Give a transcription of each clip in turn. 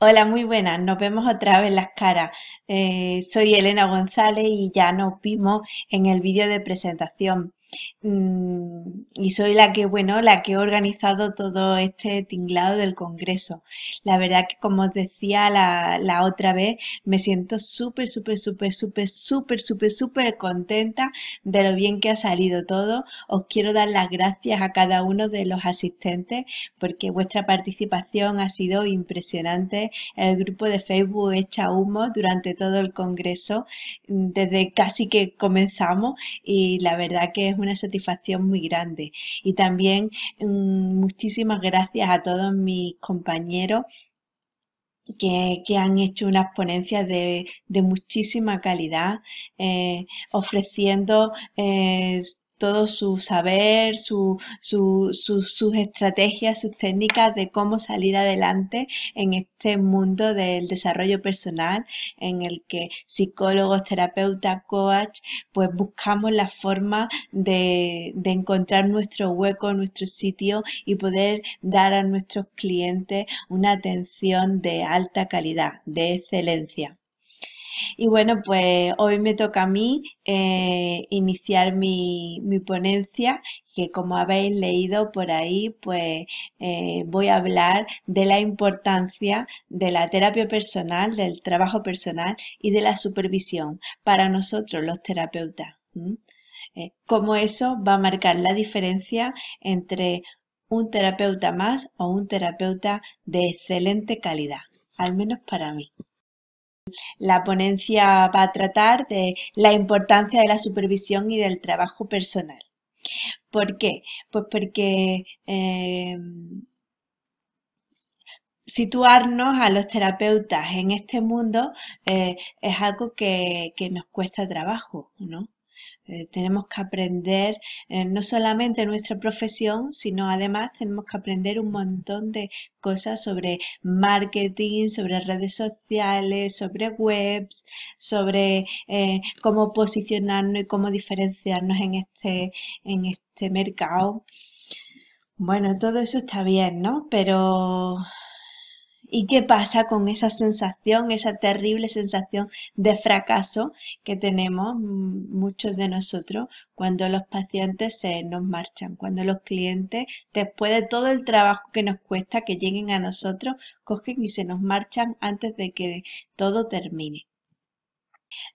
Hola, muy buenas. Nos vemos otra vez las caras. Soy Elena González y ya nos vimos en el vídeo de presentación. Y soy la que he organizado todo este tinglado del Congreso. La verdad que, como os decía la otra vez, me siento súper contenta de lo bien que ha salido todo. Os quiero dar las gracias a cada uno de los asistentes porque vuestra participación ha sido impresionante. El grupo de Facebook echa humo durante todo el congreso, desde casi que comenzamos, y la verdad que es una satisfacción muy grande. Y también muchísimas gracias a todos mis compañeros que han hecho unas ponencias de muchísima calidad, ofreciendo todo su saber, sus estrategias, sus técnicas de cómo salir adelante en este mundo del desarrollo personal, en el que psicólogos, terapeutas, coach, pues buscamos la forma de encontrar nuestro hueco, nuestro sitio y poder dar a nuestros clientes una atención de alta calidad, de excelencia. Y bueno, pues hoy me toca a mí iniciar mi ponencia, que como habéis leído por ahí, pues voy a hablar de la importancia de la terapia personal, del trabajo personal y de la supervisión para nosotros los terapeutas. Cómo eso va a marcar la diferencia entre un terapeuta más o un terapeuta de excelente calidad, al menos para mí. La ponencia va a tratar de la importancia de la supervisión y del trabajo personal. ¿Por qué? Pues porque situarnos a los terapeutas en este mundo es algo que nos cuesta trabajo, ¿no? Tenemos que aprender no solamente nuestra profesión, sino además tenemos que aprender un montón de cosas sobre marketing, sobre redes sociales, sobre webs, sobre cómo posicionarnos y cómo diferenciarnos en este mercado. Bueno, todo eso está bien, ¿no? Pero ¿y qué pasa con esa sensación, esa terrible sensación de fracaso que tenemos muchos de nosotros cuando los pacientes se nos marchan, cuando los clientes, después de todo el trabajo que nos cuesta que lleguen a nosotros, cogen y se nos marchan antes de que todo termine?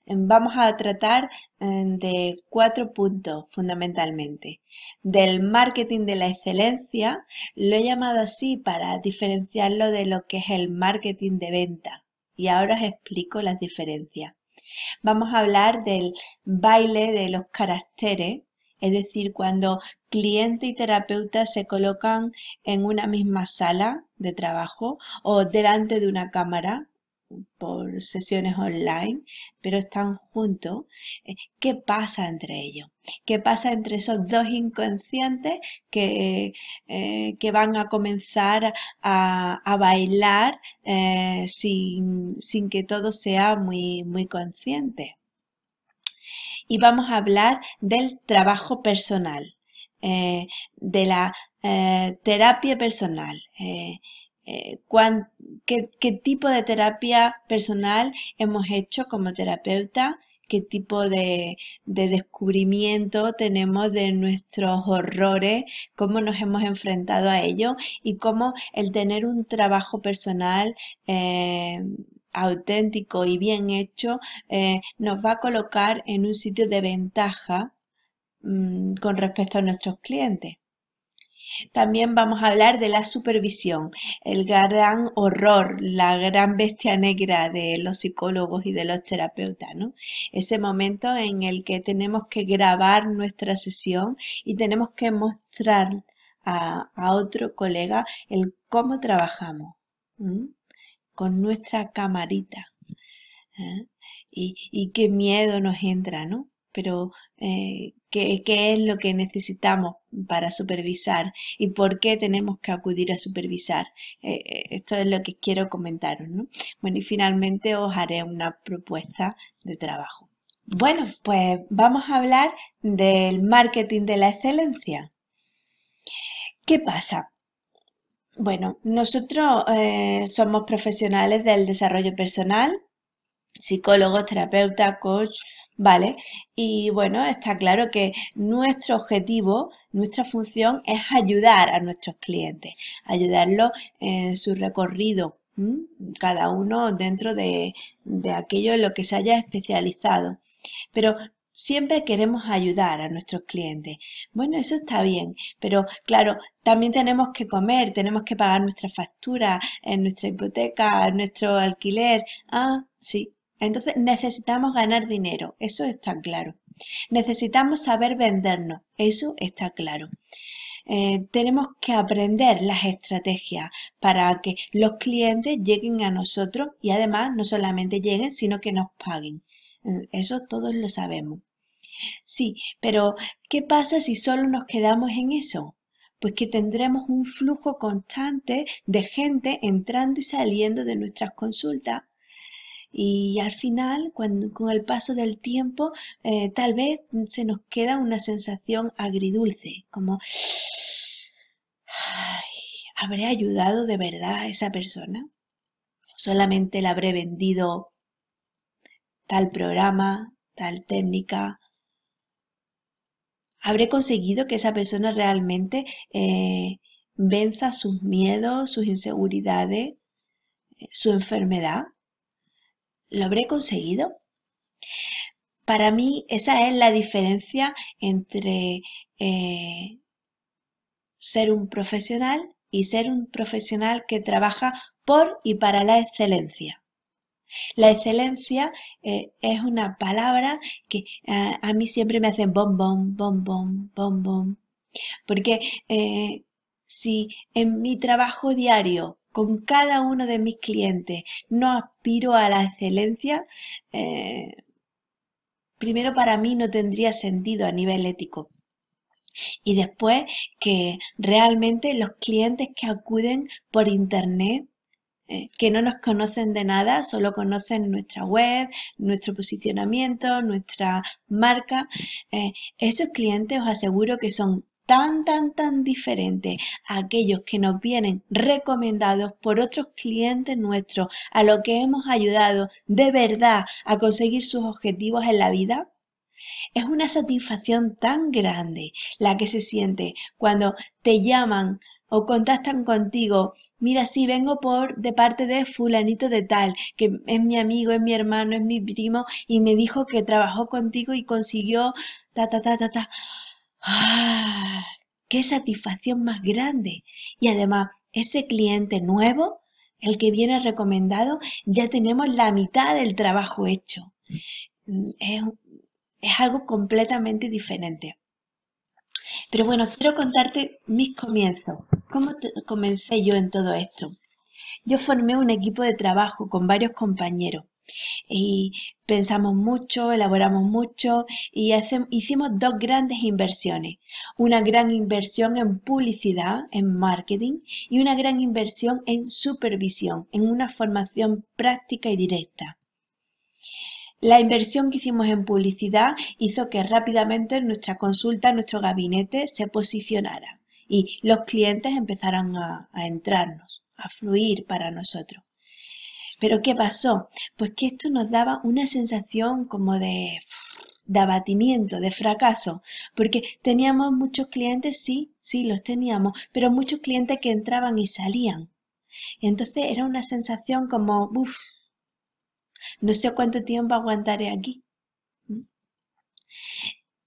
Vamos a tratar de 4 puntos fundamentalmente. Del marketing de la excelencia, lo he llamado así para diferenciarlo de lo que es el marketing de venta. Y ahora os explico las diferencias. Vamos a hablar del baile de los caracteres, es decir, cuando cliente y terapeuta se colocan en una misma sala de trabajo o delante de una cámara por sesiones online, pero están juntos. ¿Qué pasa entre ellos? ¿Qué pasa entre esos dos inconscientes que van a comenzar a bailar sin que todo sea muy consciente? Y vamos a hablar del trabajo personal, de la terapia personal. ¿Qué tipo de terapia personal hemos hecho como terapeuta? ¿Qué tipo de descubrimiento tenemos de nuestros horrores? ¿Cómo nos hemos enfrentado a ello? Y cómo el tener un trabajo personal auténtico y bien hecho nos va a colocar en un sitio de ventaja con respecto a nuestros clientes. También vamos a hablar de la supervisión, el gran horror, la gran bestia negra de los psicólogos y de los terapeutas, ¿no? Ese momento en el que tenemos que grabar nuestra sesión y tenemos que mostrar a otro colega el cómo trabajamos, ¿m? Con nuestra camarita. ¿Eh? Y qué miedo nos entra, ¿no? Pero ¿qué es lo que necesitamos para supervisar y por qué tenemos que acudir a supervisar? Esto es lo que quiero comentaros, ¿no? Bueno, y finalmente os haré una propuesta de trabajo. Bueno, pues vamos a hablar del marketing de la excelencia. ¿Qué pasa? Bueno, nosotros somos profesionales del desarrollo personal, psicólogos, terapeutas, coach, ¿vale? Y bueno, está claro que nuestro objetivo, nuestra función es ayudar a nuestros clientes, ayudarlos en su recorrido, ¿m? Cada uno dentro de aquello en lo que se haya especializado. Pero siempre queremos ayudar a nuestros clientes. Bueno, eso está bien, pero claro, también tenemos que comer, tenemos que pagar nuestra factura, nuestra hipoteca, nuestro alquiler. Ah, sí. Entonces necesitamos ganar dinero, eso está claro. Necesitamos saber vendernos, eso está claro. Tenemos que aprender las estrategias para que los clientes lleguen a nosotros y además no solamente lleguen, sino que nos paguen. Eso todos lo sabemos. Sí, pero ¿qué pasa si solo nos quedamos en eso? Pues que tendremos un flujo constante de gente entrando y saliendo de nuestras consultas y al final, con el paso del tiempo, tal vez se nos queda una sensación agridulce, como, ay, ¿habré ayudado de verdad a esa persona? ¿Solamente le habré vendido tal programa, tal técnica? ¿Habré conseguido que esa persona realmente venza sus miedos, sus inseguridades, su enfermedad? ¿Lo habré conseguido? Para mí esa es la diferencia entre ser un profesional y ser un profesional que trabaja por y para la excelencia. La excelencia es una palabra que a mí siempre me hace bom, bom, bom, bom, bom, bom. Porque si en mi trabajo diario con cada uno de mis clientes no aspiro a la excelencia, eh, primero para mí no tendría sentido a nivel ético. Y después que realmente los clientes que acuden por internet, que no nos conocen de nada, solo conocen nuestra web, nuestro posicionamiento, nuestra marca, esos clientes os aseguro que son tan, tan, tan diferentes a aquellos que nos vienen recomendados por otros clientes nuestros a los que hemos ayudado de verdad a conseguir sus objetivos en la vida. Es una satisfacción tan grande la que se siente cuando te llaman o contactan contigo. Mira, sí, vengo de parte de fulanito de tal, que es mi amigo, es mi hermano, es mi primo, y me dijo que trabajó contigo y consiguió ta, ta, ta, ta, ta. ¡Ah! ¡Qué satisfacción más grande! Y además, ese cliente nuevo, el que viene recomendado, ya tenemos la mitad del trabajo hecho. Es es algo completamente diferente. Pero bueno, quiero contarte mis comienzos. ¿Cómo comencé yo en todo esto? Yo formé un equipo de trabajo con varios compañeros y pensamos mucho, elaboramos mucho y hicimos dos grandes inversiones. Una gran inversión en publicidad, en marketing y una gran inversión en supervisión, en una formación práctica y directa. La inversión que hicimos en publicidad hizo que rápidamente nuestra consulta, nuestro gabinete se posicionara y los clientes empezaran a entrarnos, a fluir para nosotros. Pero ¿qué pasó? Pues que esto nos daba una sensación como de abatimiento, de fracaso, porque teníamos muchos clientes, sí, sí, los teníamos, pero muchos clientes que entraban y salían. Y entonces era una sensación como, uff, no sé cuánto tiempo aguantaré aquí.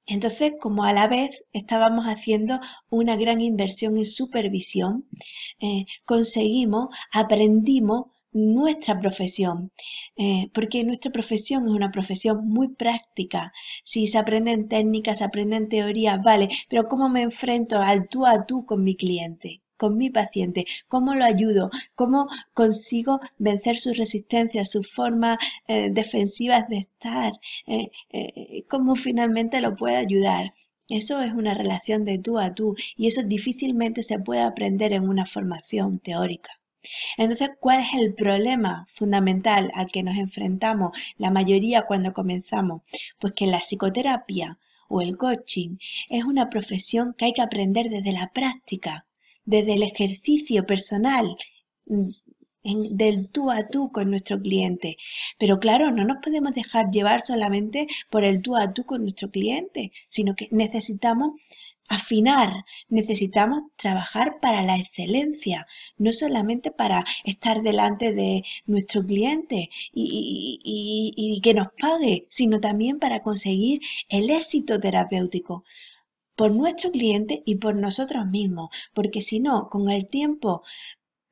Entonces, como a la vez estábamos haciendo una gran inversión en supervisión, aprendimos nuestra profesión, porque nuestra profesión es una profesión muy práctica. Si se aprenden técnicas, se aprenden teorías, vale, pero ¿cómo me enfrento al tú a tú con mi cliente? Con mi paciente, cómo lo ayudo, cómo consigo vencer sus resistencias, sus formas defensivas de estar, cómo finalmente lo puedo ayudar. Eso es una relación de tú a tú y eso difícilmente se puede aprender en una formación teórica. Entonces, ¿cuál es el problema fundamental al que nos enfrentamos la mayoría cuando comenzamos? Pues que la psicoterapia o el coaching es una profesión que hay que aprender desde la práctica, desde el ejercicio personal, del tú a tú con nuestro cliente. Pero claro, no nos podemos dejar llevar solamente por el tú a tú con nuestro cliente, sino que necesitamos afinar, necesitamos trabajar para la excelencia, no solamente para estar delante de nuestro cliente y que nos pague, sino también para conseguir el éxito terapéutico por nuestro cliente y por nosotros mismos, porque si no, con el tiempo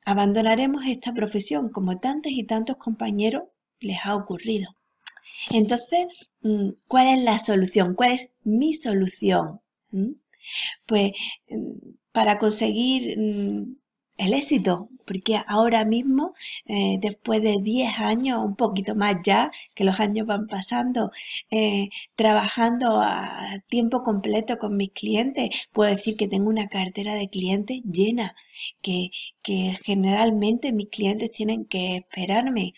abandonaremos esta profesión como tantos y tantos compañeros les ha ocurrido. Entonces, ¿cuál es la solución? ¿Cuál es mi solución? Pues para conseguir el éxito, porque ahora mismo, después de 10 años, un poquito más ya, que los años van pasando, trabajando a tiempo completo con mis clientes, puedo decir que tengo una cartera de clientes llena, que, que generalmente mis clientes tienen que esperarme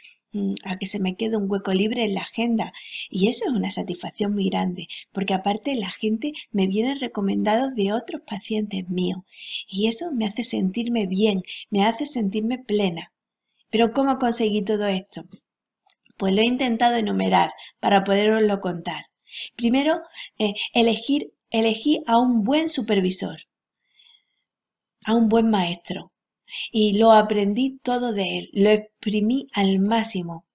a que se me quede un hueco libre en la agenda. Y eso es una satisfacción muy grande, porque aparte la gente me viene recomendado de otros pacientes míos. Y eso me hace sentirme bien, me hace sentirme plena. Pero ¿cómo conseguí todo esto? Pues lo he intentado enumerar para poderoslo contar. Primero, elegí a un buen supervisor, a un buen maestro. Y lo aprendí todo de él, lo exprimí al máximo.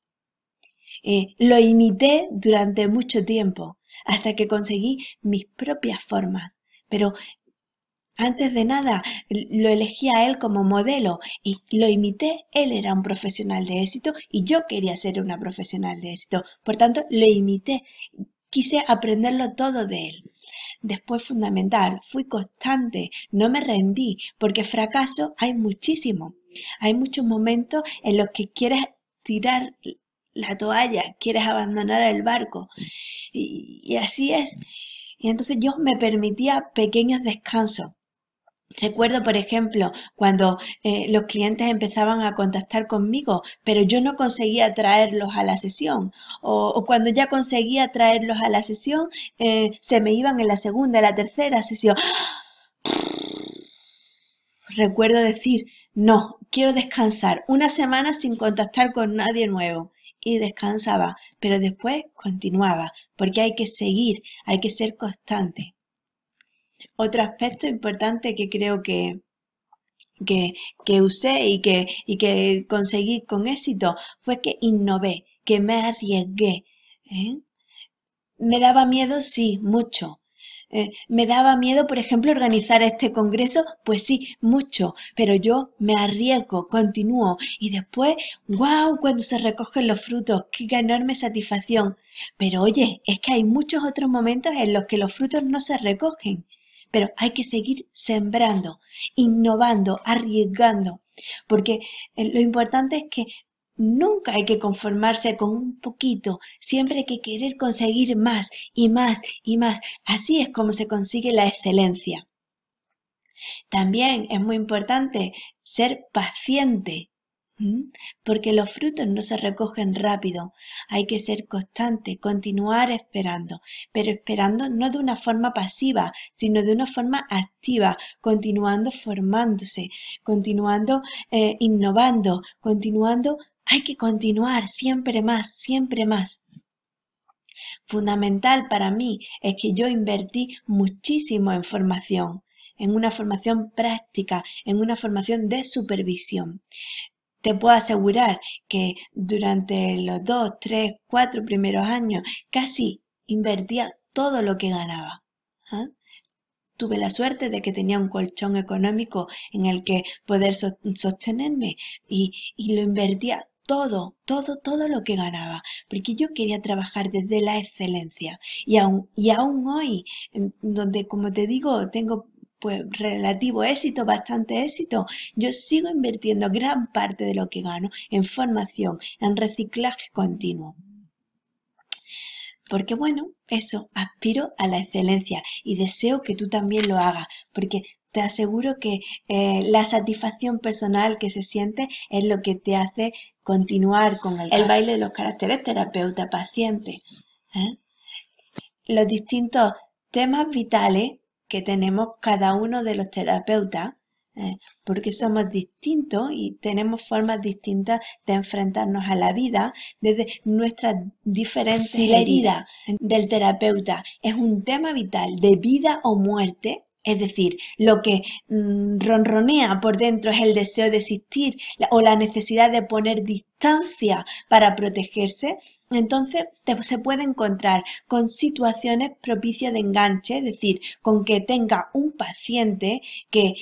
Lo imité durante mucho tiempo, hasta que conseguí mis propias formas. Pero antes de nada, lo elegí a él como modelo y lo imité. Él era un profesional de éxito y yo quería ser una profesional de éxito. Por tanto, le imité. Quise aprenderlo todo de él. Después, fundamental, fui constante, no me rendí, porque fracaso hay muchísimo. Hay muchos momentos en los que quieres tirar la toalla, quieres abandonar el barco. Y así es. Y entonces yo me permitía pequeños descansos. Recuerdo, por ejemplo, cuando los clientes empezaban a contactar conmigo, pero yo no conseguía traerlos a la sesión. O cuando ya conseguía traerlos a la sesión, se me iban en la segunda, en la tercera sesión. Recuerdo decir, no, quiero descansar una semana sin contactar con nadie nuevo. Y descansaba, pero después continuaba, porque hay que seguir, hay que ser constante. Otro aspecto importante que creo que usé y que conseguí con éxito fue que innové, que me arriesgué. ¿eh? Me daba miedo, sí, mucho. Me daba miedo, por ejemplo, organizar este congreso, pues sí, mucho, pero yo me arriesgo, continúo y después, wow, cuando se recogen los frutos, qué enorme satisfacción. Pero oye, es que hay muchos otros momentos en los que los frutos no se recogen, pero hay que seguir sembrando, innovando, arriesgando, porque lo importante es que nunca hay que conformarse con un poquito, siempre hay que querer conseguir más y más y más. Así es como se consigue la excelencia. También es muy importante ser paciente, porque los frutos no se recogen rápido. Hay que ser constante, continuar esperando, pero esperando no de una forma pasiva, sino de una forma activa, continuando formándose, continuando innovando, continuando. Hay que continuar siempre más, siempre más. Fundamental para mí es que yo invertí muchísimo en formación, en una formación práctica, en una formación de supervisión. Te puedo asegurar que durante los 2, 3, 4 primeros años casi invertía todo lo que ganaba. ¿Ah? Tuve la suerte de que tenía un colchón económico en el que poder sostenerme y lo invertía todo, todo, todo lo que ganaba, porque yo quería trabajar desde la excelencia y aún hoy, donde como te digo, tengo pues relativo éxito, bastante éxito, yo sigo invirtiendo gran parte de lo que gano en formación, en reciclaje continuo. Porque bueno, eso, aspiro a la excelencia y deseo que tú también lo hagas, porque te aseguro que la satisfacción personal que se siente es lo que te hace continuar con el baile de los caracteres terapeuta-paciente. Los distintos temas vitales que tenemos cada uno de los terapeutas porque somos distintos y tenemos formas distintas de enfrentarnos a la vida desde nuestras diferentes heridas. Si la herida del terapeuta es un tema vital de vida o muerte, es decir, lo que ronronea por dentro es el deseo de existir o la necesidad de poner distancia para protegerse, entonces se puede encontrar con situaciones propicias de enganche, es decir, con que tenga un paciente que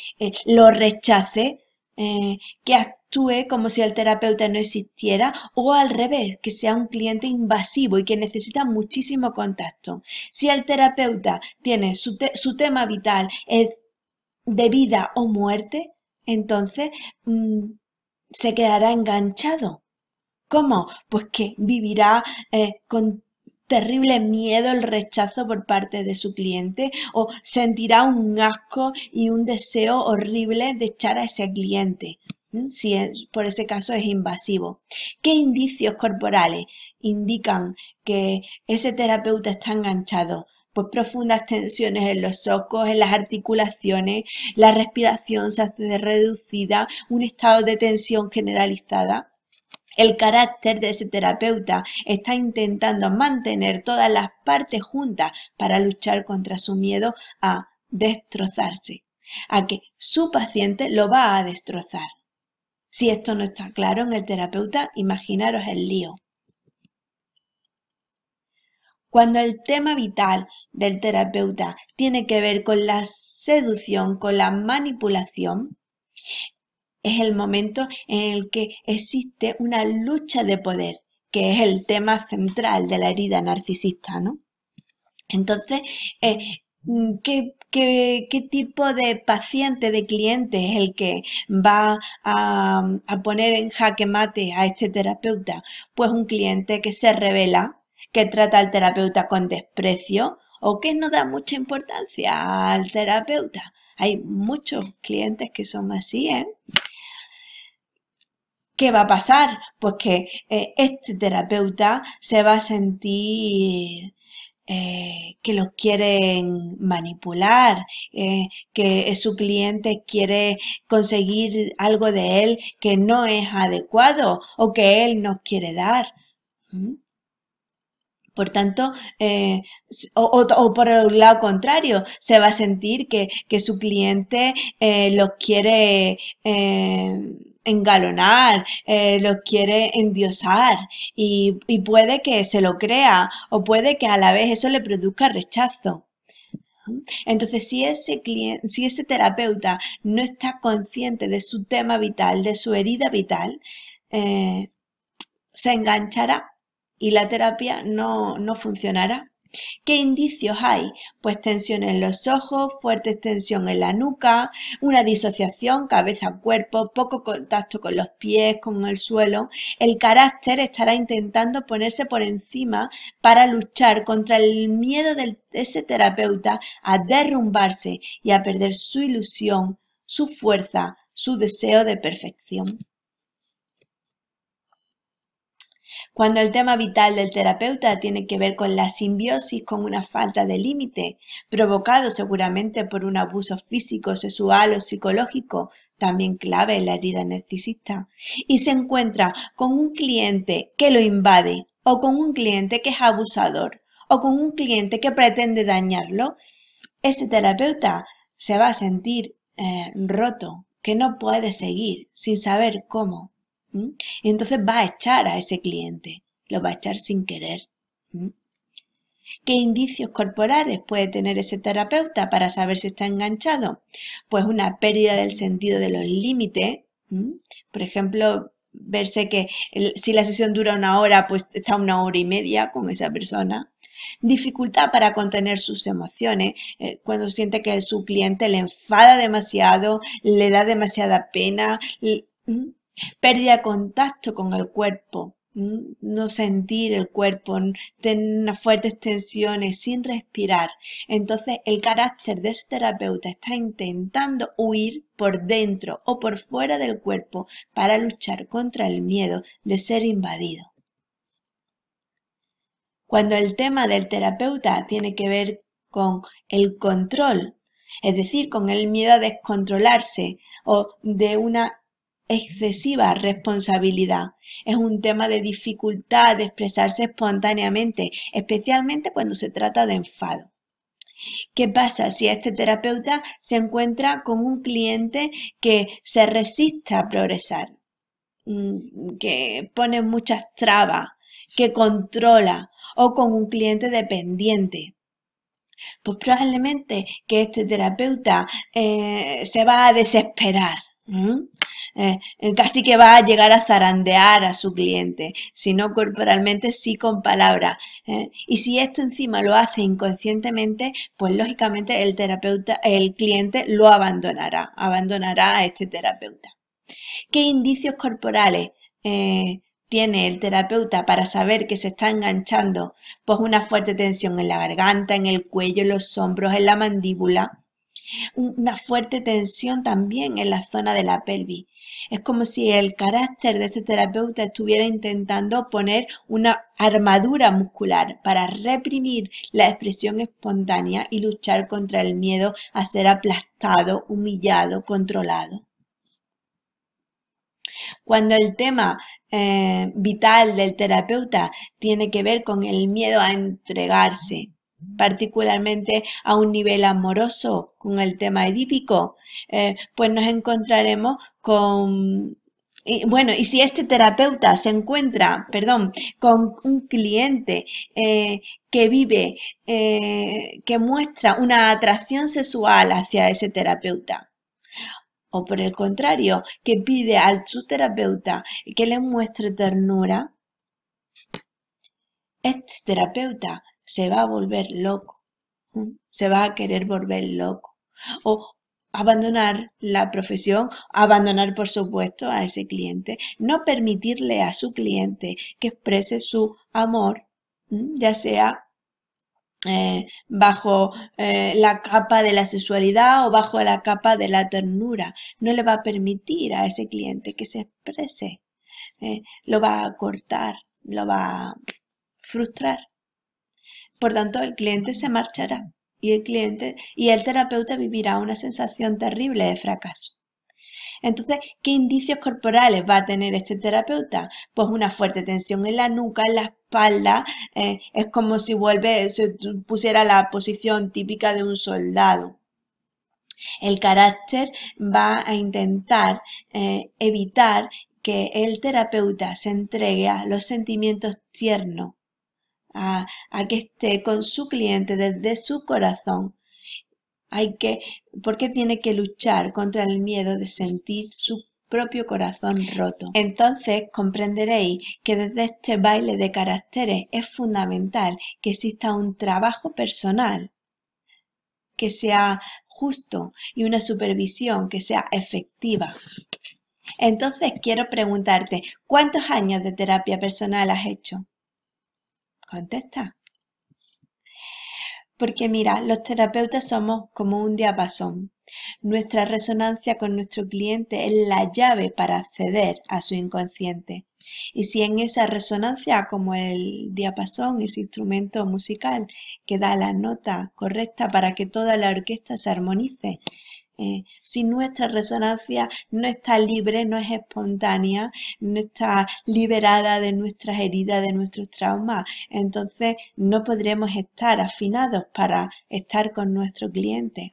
lo rechace, que actúe como si el terapeuta no existiera, o al revés, que sea un cliente invasivo y que necesita muchísimo contacto. Si el terapeuta tiene su tema vital es de vida o muerte, entonces se quedará enganchado. ¿Cómo? Pues que vivirá con terrible miedo el rechazo por parte de su cliente o sentirá un asco y un deseo horrible de echar a ese cliente, si por ese caso es invasivo. ¿Qué indicios corporales indican que ese terapeuta está enganchado? Pues profundas tensiones en los ojos, en las articulaciones, la respiración se hace reducida, un estado de tensión generalizada. El carácter de ese terapeuta está intentando mantener todas las partes juntas para luchar contra su miedo a destrozarse, a que su paciente lo va a destrozar. Si esto no está claro en el terapeuta, imaginaros el lío. Cuando el tema vital del terapeuta tiene que ver con la seducción, con la manipulación, es el momento en el que existe una lucha de poder, que es el tema central de la herida narcisista, ¿no? Entonces, ¿qué tipo de paciente, de cliente es el que va a poner en jaque mate a este terapeuta? Pues un cliente que se revela, que trata al terapeuta con desprecio o que no da mucha importancia al terapeuta. Hay muchos clientes que son así, ¿eh? ¿Qué va a pasar? Pues que este terapeuta se va a sentir que los quieren manipular, que su cliente quiere conseguir algo de él que no es adecuado o que él no quiere dar. Por tanto, o por el lado contrario, se va a sentir que su cliente los quiere engalonar, los quiere endiosar y puede que se lo crea o puede que a la vez eso le produzca rechazo. Entonces, si ese terapeuta no está consciente de su tema vital, de su herida vital, se enganchará y la terapia no funcionará. ¿Qué indicios hay? Pues tensión en los ojos, fuerte tensión en la nuca, una disociación cabeza-cuerpo, poco contacto con los pies, con el suelo. El carácter estará intentando ponerse por encima para luchar contra el miedo de ese terapeuta a derrumbarse y a perder su ilusión, su fuerza, su deseo de perfección. Cuando el tema vital del terapeuta tiene que ver con la simbiosis, con una falta de límite, provocado seguramente por un abuso físico, sexual o psicológico, también clave en la herida narcisista, y se encuentra con un cliente que lo invade, o con un cliente que es abusador, o con un cliente que pretende dañarlo, ese terapeuta se va a sentir roto, que no puede seguir sin saber cómo. Y entonces va a echar a ese cliente, lo va a echar sin querer. ¿Qué indicios corporales puede tener ese terapeuta para saber si está enganchado? Pues una pérdida del sentido de los límites. Por ejemplo, verse que si la sesión dura 1 hora, pues está 1 hora y media con esa persona. Dificultad para contener sus emociones, cuando siente que su cliente le enfada demasiado, le da demasiada pena. Pérdida de contacto con el cuerpo, no sentir el cuerpo, tener unas fuertes tensiones sin respirar. Entonces el carácter de ese terapeuta está intentando huir por dentro o por fuera del cuerpo para luchar contra el miedo de ser invadido. Cuando el tema del terapeuta tiene que ver con el control, es decir, con el miedo a descontrolarse o de una excesiva responsabilidad. Es un tema de dificultad de expresarse espontáneamente, especialmente cuando se trata de enfado. ¿Qué pasa si este terapeuta se encuentra con un cliente que se resiste a progresar, que pone muchas trabas, que controla, o con un cliente dependiente? Pues probablemente que este terapeuta se va a desesperar. Casi que va a llegar a zarandear a su cliente, si no corporalmente, sí con palabras. Y si esto encima lo hace inconscientemente, pues lógicamente el cliente lo abandonará a este terapeuta. ¿Qué indicios corporales tiene el terapeuta para saber que se está enganchando? Pues una fuerte tensión en la garganta, en el cuello, en los hombros, en la mandíbula. Una fuerte tensión también en la zona de la pelvis. Es como si el carácter de este terapeuta estuviera intentando poner una armadura muscular para reprimir la expresión espontánea y luchar contra el miedo a ser aplastado, humillado, controlado. Cuando el tema vital del terapeuta tiene que ver con el miedo a entregarse, particularmente a un nivel amoroso, con el tema edípico, pues nos encontraremos con... y si este terapeuta se encuentra, con un cliente que vive, que muestra una atracción sexual hacia ese terapeuta, o por el contrario, que pide a su terapeuta que le muestre ternura, este terapeuta se va a volver loco, se va a querer volver loco. O abandonar la profesión, abandonar por supuesto a ese cliente, no permitirle a su cliente que exprese su amor, ya sea bajo la capa de la sexualidad o bajo la capa de la ternura. No le va a permitir a ese cliente que se exprese. Lo va a cortar, lo va a frustrar. Por tanto, el cliente se marchará y el terapeuta vivirá una sensación terrible de fracaso. Entonces, ¿qué indicios corporales va a tener este terapeuta? Pues una fuerte tensión en la nuca, en la espalda, es como si se pusiera la posición típica de un soldado. El carácter va a intentar evitar que el terapeuta se entregue a los sentimientos tiernos, a que esté con su cliente desde su corazón. ¿Por qué tiene que luchar contra el miedo de sentir su propio corazón roto? Entonces comprenderéis que desde este baile de caracteres es fundamental que exista un trabajo personal que sea justo y una supervisión que sea efectiva. Entonces quiero preguntarte, ¿cuántos años de terapia personal has hecho? Contesta. Porque mira, los terapeutas somos como un diapasón. Nuestra resonancia con nuestro cliente es la llave para acceder a su inconsciente. Y si en esa resonancia, como el diapasón, ese instrumento musical que da la nota correcta para que toda la orquesta se armonice, si nuestra resonancia no está libre, no es espontánea, no está liberada de nuestras heridas, de nuestros traumas, entonces no podremos estar afinados para estar con nuestro cliente.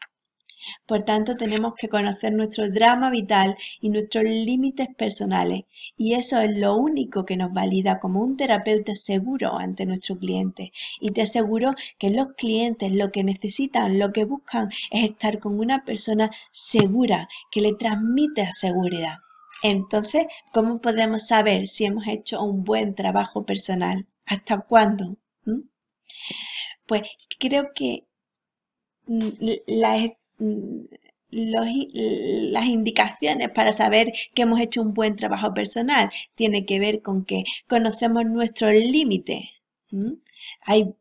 Por tanto, tenemos que conocer nuestro drama vital y nuestros límites personales, y eso es lo único que nos valida como un terapeuta seguro ante nuestro cliente. Y te aseguro que los clientes lo que necesitan, lo que buscan es estar con una persona segura, que le transmite seguridad. Entonces, ¿cómo podemos saber si hemos hecho un buen trabajo personal? ¿Hasta cuándo? Pues creo que las indicaciones para saber que hemos hecho un buen trabajo personal tiene que ver con que conocemos nuestros límites. Hay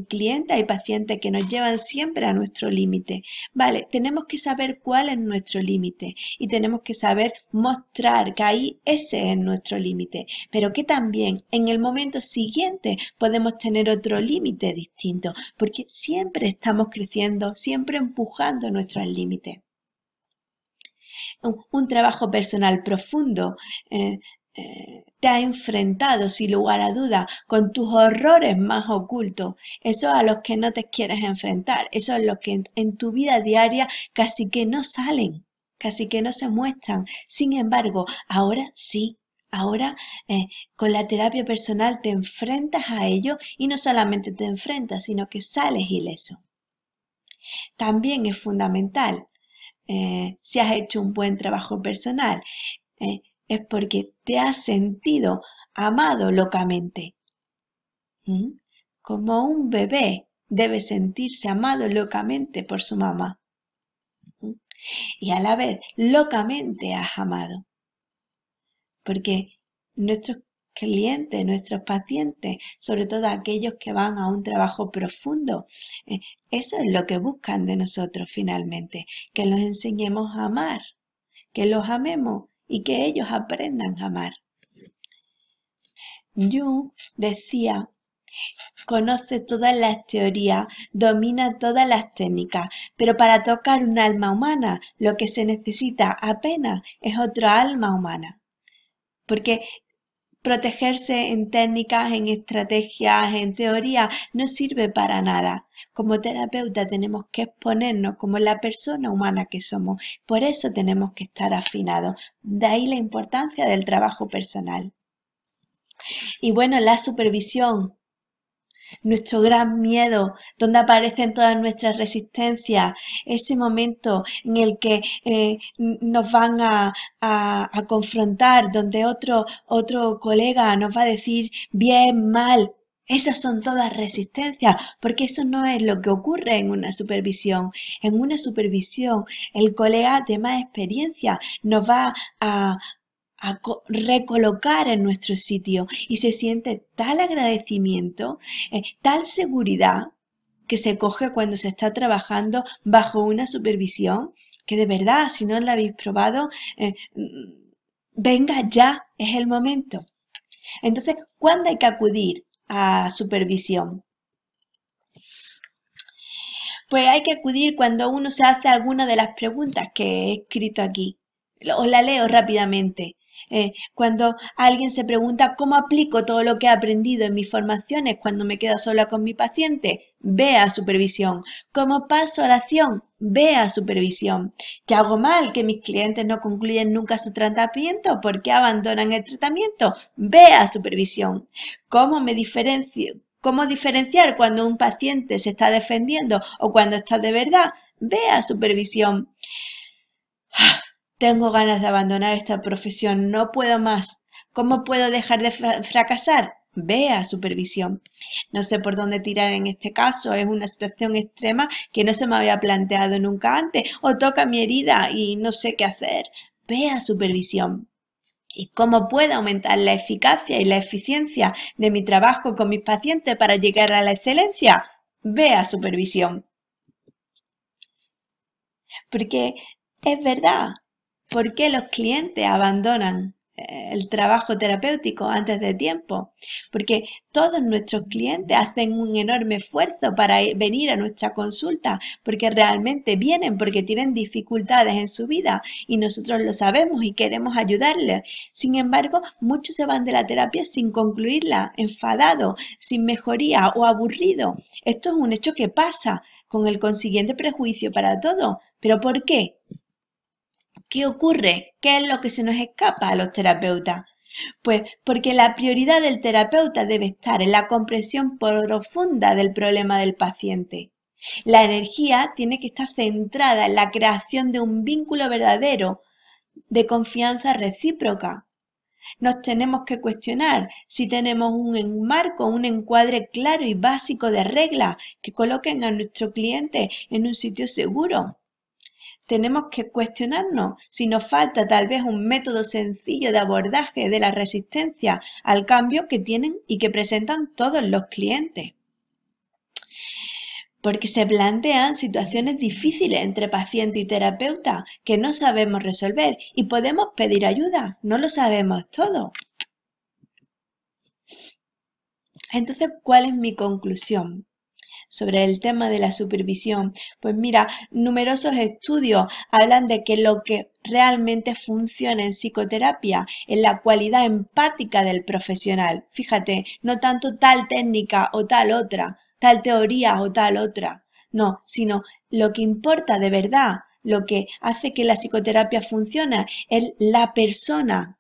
clientes, hay pacientes que nos llevan siempre a nuestro límite. Vale, tenemos que saber cuál es nuestro límite y tenemos que saber mostrar que ahí ese es nuestro límite, pero que también en el momento siguiente podemos tener otro límite distinto, porque siempre estamos creciendo, siempre empujando nuestros límites. un trabajo personal profundo, te ha enfrentado sin lugar a duda con tus horrores más ocultos, esos a los que no te quieres enfrentar, esos a los que en tu vida diaria casi que no salen, casi que no se muestran. Sin embargo, ahora sí. Ahora con la terapia personal te enfrentas a ello y no solamente te enfrentas, sino que sales ileso. También es fundamental, si has hecho un buen trabajo personal, es porque te has sentido amado locamente. ¿Mm? Como un bebé debe sentirse amado locamente por su mamá. ¿Mm? Y a la vez, locamente has amado. Porque nuestros clientes, nuestros pacientes, sobre todo aquellos que van a un trabajo profundo, eso es lo que buscan de nosotros finalmente, que los enseñemos a amar, que los amemos y que ellos aprendan a amar. Jung decía, conoce todas las teorías, domina todas las técnicas, pero para tocar un alma humana lo que se necesita apenas es otra alma humana. Porque protegerse en técnicas, en estrategias, en teoría, no sirve para nada. Como terapeuta tenemos que exponernos como la persona humana que somos. Por eso tenemos que estar afinados. De ahí la importancia del trabajo personal. Y bueno, la supervisión, nuestro gran miedo, donde aparecen todas nuestras resistencias, ese momento en el que nos van a confrontar, donde otro colega nos va a decir bien, mal. Esas son todas resistencias, porque eso no es lo que ocurre en una supervisión. En una supervisión, el colega de más experiencia nos va a recolocar en nuestro sitio y se siente tal agradecimiento, tal seguridad que se coge cuando se está trabajando bajo una supervisión, que de verdad, si no la habéis probado, venga ya, es el momento. Entonces, ¿cuándo hay que acudir a supervisión? Pues hay que acudir cuando uno se hace alguna de las preguntas que he escrito aquí. Os la leo rápidamente. Cuando alguien se pregunta cómo aplico todo lo que he aprendido en mis formaciones cuando me quedo sola con mi paciente, ve a supervisión. ¿Cómo paso a la acción? Ve a supervisión. ¿Qué hago mal? ¿Que mis clientes no concluyen nunca su tratamiento? ¿Por qué abandonan el tratamiento? Ve a supervisión. ¿Cómo me diferencio? ¿Cómo diferenciar cuando un paciente se está defendiendo o cuando está de verdad? Ve a supervisión. Tengo ganas de abandonar esta profesión, no puedo más. ¿Cómo puedo dejar de fracasar? Ve a supervisión. No sé por dónde tirar en este caso, es una situación extrema que no se me había planteado nunca antes, o toca mi herida y no sé qué hacer. Ve a supervisión. ¿Y cómo puedo aumentar la eficacia y la eficiencia de mi trabajo con mis pacientes para llegar a la excelencia? Ve a supervisión. Porque es verdad. ¿Por qué los clientes abandonan el trabajo terapéutico antes de tiempo? Porque todos nuestros clientes hacen un enorme esfuerzo para venir a nuestra consulta, porque realmente vienen porque tienen dificultades en su vida y nosotros lo sabemos y queremos ayudarles. Sin embargo, muchos se van de la terapia sin concluirla, enfadados, sin mejoría o aburridos. Esto es un hecho que pasa, con el consiguiente prejuicio para todo. ¿Pero por qué? ¿Qué ocurre? ¿Qué es lo que se nos escapa a los terapeutas? Pues porque la prioridad del terapeuta debe estar en la comprensión profunda del problema del paciente. La energía tiene que estar centrada en la creación de un vínculo verdadero de confianza recíproca. Nos tenemos que cuestionar si tenemos un enmarco, un encuadre claro y básico de reglas que coloquen a nuestro cliente en un sitio seguro. Tenemos que cuestionarnos si nos falta tal vez un método sencillo de abordaje de la resistencia al cambio que tienen y que presentan todos los clientes. Porque se plantean situaciones difíciles entre paciente y terapeuta que no sabemos resolver y podemos pedir ayuda, no lo sabemos todo. Entonces, ¿cuál es mi conclusión? sobre el tema de la supervisión. Pues mira, numerosos estudios hablan de que lo que realmente funciona en psicoterapia es la cualidad empática del profesional. Fíjate, no tanto tal técnica o tal otra, tal teoría o tal otra. No, sino lo que importa de verdad, lo que hace que la psicoterapia funcione es la persona,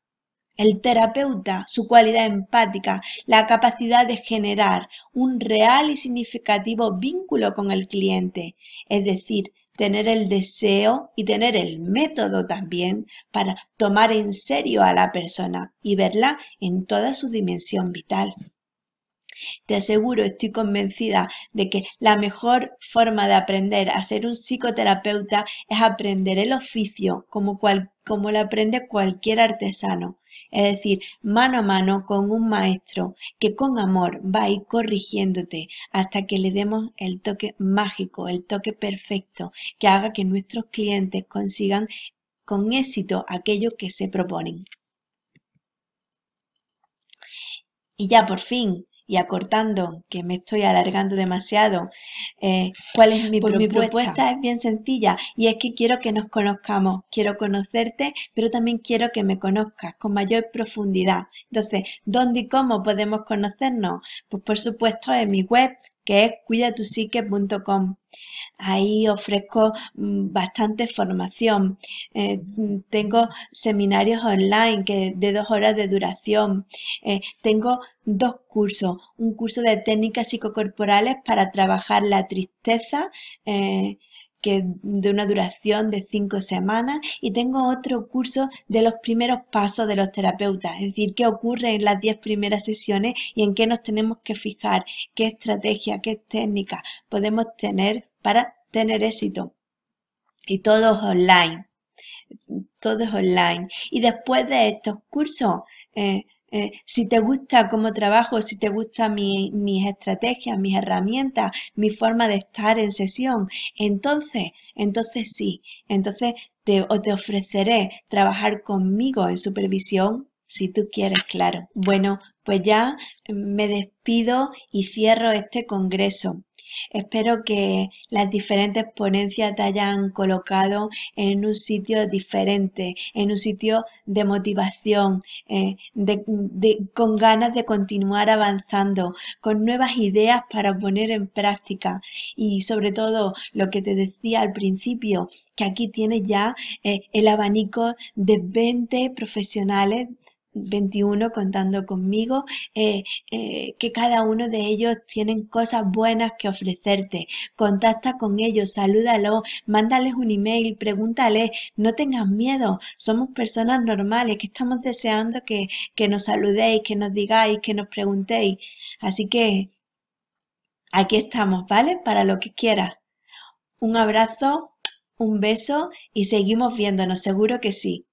el terapeuta, su cualidad empática, la capacidad de generar un real y significativo vínculo con el cliente, es decir, tener el deseo y tener el método también para tomar en serio a la persona y verla en toda su dimensión vital. Te aseguro, estoy convencida de que la mejor forma de aprender a ser un psicoterapeuta es aprender el oficio como lo aprende cualquier artesano. Es decir, mano a mano con un maestro que con amor va a ir corrigiéndote hasta que le demos el toque mágico, el toque perfecto que haga que nuestros clientes consigan con éxito aquello que se proponen. Y ya por fin, y acortando, que me estoy alargando demasiado, ¿cuál es mi propuesta? Mi propuesta es bien sencilla y es que quiero que nos conozcamos, quiero conocerte, pero también quiero que me conozcas con mayor profundidad. Entonces, ¿dónde y cómo podemos conocernos? Pues por supuesto en mi web, que es cuidatusique.com. Ahí ofrezco bastante formación. Tengo seminarios online de 2 horas de duración. Tengo 2 cursos. Un curso de técnicas psicocorporales para trabajar la tristeza, que de una duración de 5 semanas, y tengo otro curso de los primeros pasos de los terapeutas, es decir, qué ocurre en las 10 primeras sesiones y en qué nos tenemos que fijar, qué estrategia, qué técnica podemos tener para tener éxito. Y todo es online, todo es online. Y después de estos cursos, si te gusta cómo trabajo, si te gustan mis estrategias, mis herramientas, mi forma de estar en sesión, entonces sí, entonces te ofreceré trabajar conmigo en supervisión, si tú quieres, claro. Bueno, pues ya me despido y cierro este congreso. Espero que las diferentes ponencias te hayan colocado en un sitio diferente, en un sitio de motivación, con ganas de continuar avanzando, con nuevas ideas para poner en práctica y sobre todo lo que te decía al principio, que aquí tienes ya el abanico de 20 profesionales, 21 contando conmigo, que cada uno de ellos tienen cosas buenas que ofrecerte. Contacta con ellos, salúdalos, mándales un email, pregúntales, no tengas miedo, somos personas normales que estamos deseando que nos saludéis, que nos digáis, que nos preguntéis. Así que aquí estamos, ¿vale? Para lo que quieras. Un abrazo, un beso y seguimos viéndonos, seguro que sí.